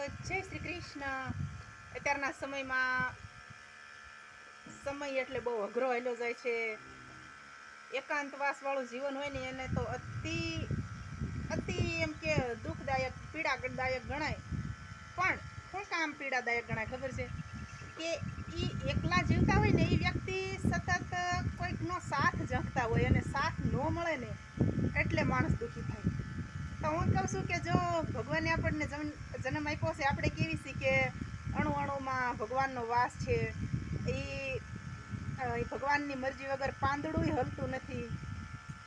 જય શ્રી કૃષ્ણ. અત્યારના સમયમાં સમય એટલે બહુ અઘરો હેલો જાય છે. એકાંતવાસ વાળું જીવન હોય ને એને તો અતિ એમ કે દુઃખદાયક પીડાદાયક ગણાય. પણ શું કામ પીડાદાયક ગણાય ખબર છે કે એ એકલા જીવતા હોય ને એ વ્યક્તિ સતત કોઈકનો સાથ ઝંખતા હોય અને સાથ ન મળે ને એટલે માણસ દુઃખી થાય. તો હું કહું છું કે જો ભગવાને આપણને જન્મ આપ્યો છે, આપણે કેવી છીએ કે અણુ અણુમાં ભગવાનનો વાસ છે. એ ભગવાનની મરજી વગર પાંદડું હલતું નથી.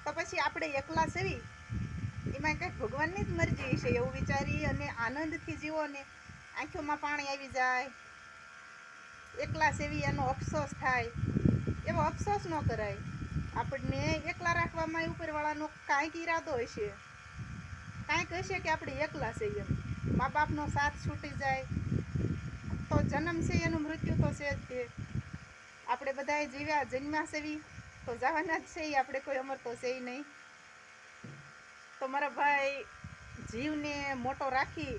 તો પછી આપણે એકલા સેવી એમાં કંઈક ભગવાનની જ મરજી છે એવું વિચારી અને આનંદથી જીવો ને આંખોમાં પાણી આવી જાય. એકલા સેવી એનો અફસોસ થાય એવો અફસોસ ન કરાય. આપણને એકલા રાખવામાં ઉપરવાળાનો કાંઈક ઈરાદો હશે, કાંઈક હશે કે આપણે એકલા છીએ. મા બાપનો સાથ છૂટી જાય તો જન્મ છે એનું મૃત્યુ તો છે જ તે. આપણે બધાએ જન્મ્યા સેવી તો જવાના જ છે. આપણે કોઈ અમર તો છે નહીં. તો મારા ભાઈ, જીવને મોટો રાખી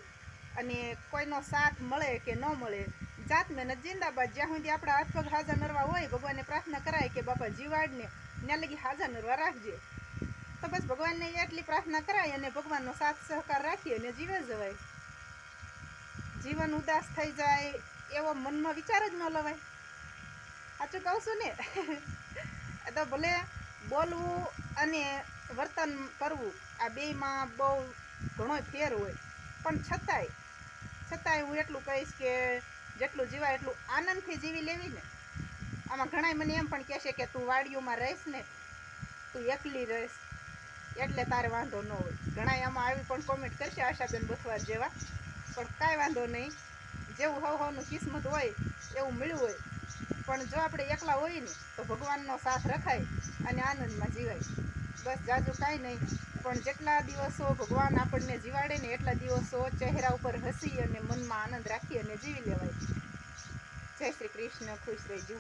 અને કોઈનો સાથ મળે કે ન મળે, જાત મહેનત જિંદાબાદ. જ્યાં સુધી આપણા હાથ પગ હાજા નરવા હોય, ભગવાનને પ્રાર્થના કરાય કે બાપા જીવાડને ત્યાં લગી હાજા નરવા રાખજે. તો બસ ભગવાનને એટલી પ્રાર્થના કરાય અને ભગવાનનો સાથ સહકાર રાખી અને જીવે જવાય. જીવન ઉદાસ થઈ જાય એવો મનમાં વિચાર જ ન લવાય. સાચું કહું છું ને? તો ભલે બોલવું અને વર્તન કરવું આ બેયમાં બહુ ઘણો ફેર હોય, પણ છતાંય હું એટલું કહીશ કે જેટલું જીવાય એટલું આનંદથી જીવી લેવી ને. આમાં ઘણાય મને એમ પણ કહેશે કે તું વાડીઓમાં રહીશ ને, તું એકલી રહીશ એટલે તારે વાંધો ન હોય. ઘણાય આમાં આવી પણ કોમેન્ટ કરશે આશાબેન બથવાર જેવા. પણ કાંઈ વાંધો નહીં, જેવું હવનું કિસ્મત હોય એવું મળ્યું હોય. પણ જો આપણે એકલા હોઈએ ને તો ભગવાનનો સાથ રખાય અને આનંદમાં જીવાય. બસ જાજુ કાંઈ નહીં, પણ જેટલા દિવસો ભગવાન આપણને જીવાડે ને એટલા દિવસો ચહેરા ઉપર હસી અને મનમાં આનંદ રાખી અને જીવી લેવાય. જય શ્રી કૃષ્ણ. ખુશ રહેજો.